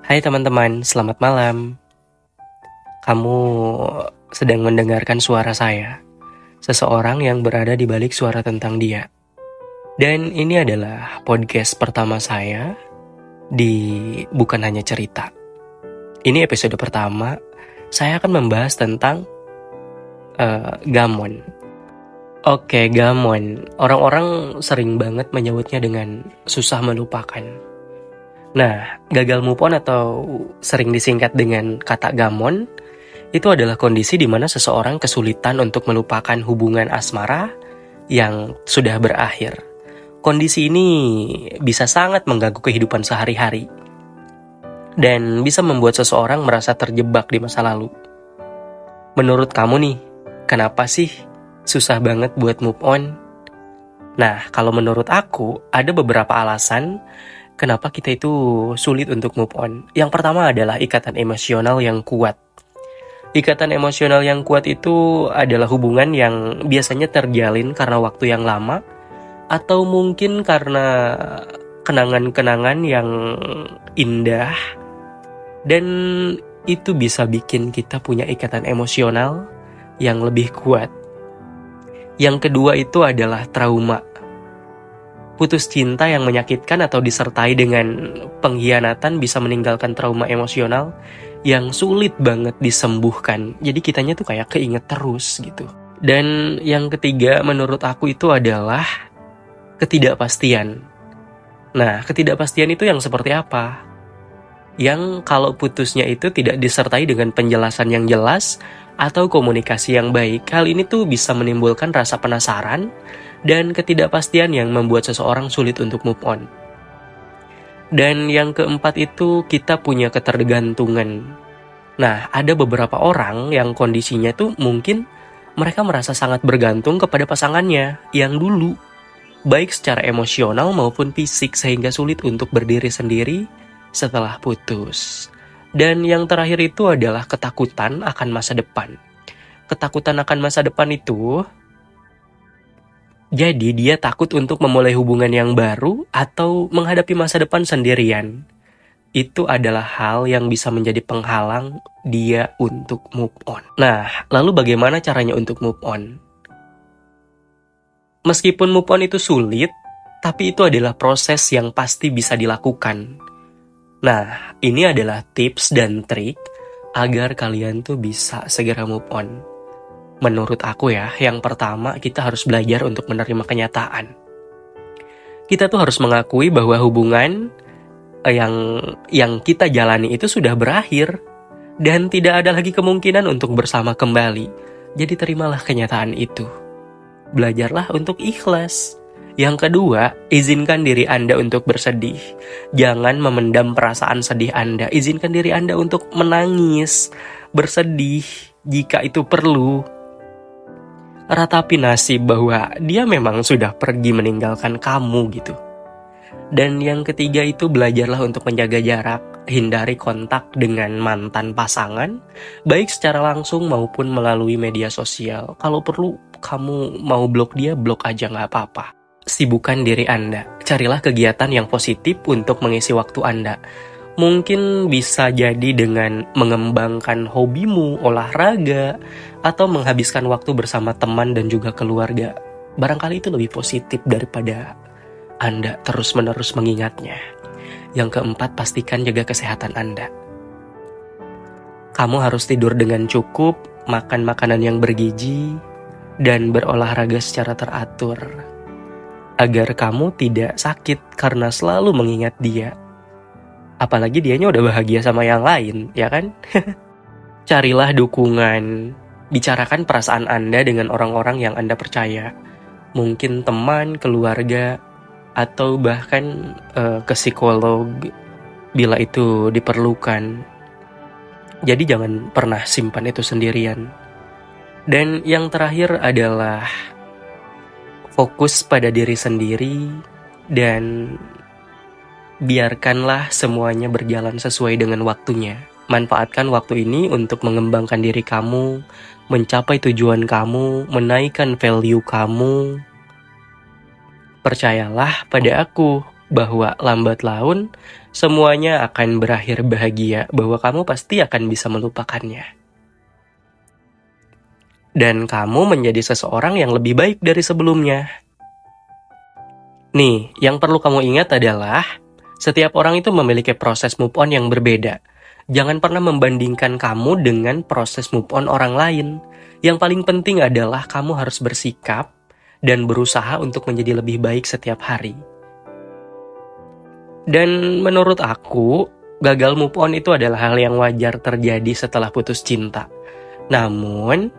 Hai teman-teman, selamat malam. Kamu sedang mendengarkan suara saya, seseorang yang berada di balik suara tentang dia. Dan ini adalah podcast pertama saya di Bukan Hanya Cerita. Ini episode pertama, saya akan membahas tentang gamon. Oke, gamon. Orang-orang sering banget menyebutnya dengan susah melupakan. Nah, gagal move on atau sering disingkat dengan kata gamon, itu adalah kondisi di mana seseorang kesulitan untuk melupakan hubungan asmara yang sudah berakhir. Kondisi ini bisa sangat mengganggu kehidupan sehari-hari dan bisa membuat seseorang merasa terjebak di masa lalu. Menurut kamu nih, kenapa sih susah banget buat move on? Nah, kalau menurut aku, ada beberapa alasan kenapa kita itu sulit untuk move on. Yang pertama adalah ikatan emosional yang kuat. Ikatan emosional yang kuat itu adalah hubungan yang biasanya terjalin karena waktu yang lama, atau mungkin karena kenangan-kenangan yang indah, dan itu bisa bikin kita punya ikatan emosional yang lebih kuat. Yang kedua itu adalah trauma. Putus cinta yang menyakitkan atau disertai dengan pengkhianatan bisa meninggalkan trauma emosional yang sulit banget disembuhkan. Jadi kitanya tuh kayak keinget terus gitu. Dan yang ketiga menurut aku itu adalah ketidakpastian. Nah, ketidakpastian itu yang seperti apa? Yang kalau putusnya itu tidak disertai dengan penjelasan yang jelas atau komunikasi yang baik. Hal ini tuh bisa menimbulkan rasa penasaran dan ketidakpastian yang membuat seseorang sulit untuk move on. Dan yang keempat itu kita punya ketergantungan. Nah, ada beberapa orang yang kondisinya tuh mungkin mereka merasa sangat bergantung kepada pasangannya yang dulu, baik secara emosional maupun fisik, sehingga sulit untuk berdiri sendiri setelah putus. Dan yang terakhir itu adalah ketakutan akan masa depan. Ketakutan akan masa depan itu, jadi dia takut untuk memulai hubungan yang baru atau menghadapi masa depan sendirian. Itu adalah hal yang bisa menjadi penghalang dia untuk move on. Nah, lalu bagaimana caranya untuk move on? Meskipun move on itu sulit, tapi itu adalah proses yang pasti bisa dilakukan. Nah, ini adalah tips dan trik agar kalian tuh bisa segera move on. Menurut aku ya, yang pertama kita harus belajar untuk menerima kenyataan. Kita tuh harus mengakui bahwa hubungan yang kita jalani itu sudah berakhir dan tidak ada lagi kemungkinan untuk bersama kembali. Jadi terimalah kenyataan itu. Belajarlah untuk ikhlas. Yang kedua, izinkan diri Anda untuk bersedih. Jangan memendam perasaan sedih Anda. Izinkan diri Anda untuk menangis, bersedih jika itu perlu. Ratapi nasib bahwa dia memang sudah pergi meninggalkan kamu gitu. Dan yang ketiga itu belajarlah untuk menjaga jarak. Hindari kontak dengan mantan pasangan, baik secara langsung maupun melalui media sosial. Kalau perlu kamu mau blok dia, blok aja gak apa-apa. Sibukkan diri Anda. Carilah kegiatan yang positif untuk mengisi waktu Anda. Mungkin bisa jadi dengan mengembangkan hobimu, olahraga, atau menghabiskan waktu bersama teman dan juga keluarga. Barangkali itu lebih positif daripada Anda terus-menerus mengingatnya. Yang keempat, pastikan jaga kesehatan Anda. Kamu harus tidur dengan cukup, makan makanan yang bergizi, dan berolahraga secara teratur. Agar kamu tidak sakit karena selalu mengingat dia. Apalagi dianya udah bahagia sama yang lain, ya kan? Carilah dukungan. Bicarakan perasaan Anda dengan orang-orang yang Anda percaya. Mungkin teman, keluarga, atau bahkan ke psikolog bila itu diperlukan. Jadi jangan pernah simpan itu sendirian. Dan yang terakhir adalah fokus pada diri sendiri dan biarkanlah semuanya berjalan sesuai dengan waktunya. Manfaatkan waktu ini untuk mengembangkan diri kamu, mencapai tujuan kamu, menaikkan value kamu. Percayalah pada aku, bahwa lambat laun semuanya akan berakhir bahagia, bahwa kamu pasti akan bisa melupakannya. Dan kamu menjadi seseorang yang lebih baik dari sebelumnya. Nih, yang perlu kamu ingat adalah setiap orang itu memiliki proses move on yang berbeda. Jangan pernah membandingkan kamu dengan proses move on orang lain. Yang paling penting adalah kamu harus bersikap dan berusaha untuk menjadi lebih baik setiap hari. Dan menurut aku, gagal move on itu adalah hal yang wajar terjadi setelah putus cinta. Namun,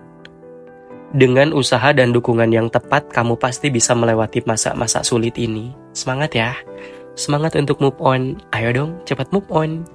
dengan usaha dan dukungan yang tepat, kamu pasti bisa melewati masa-masa sulit ini. Semangat ya! Semangat untuk move on. Ayo dong, cepat move on.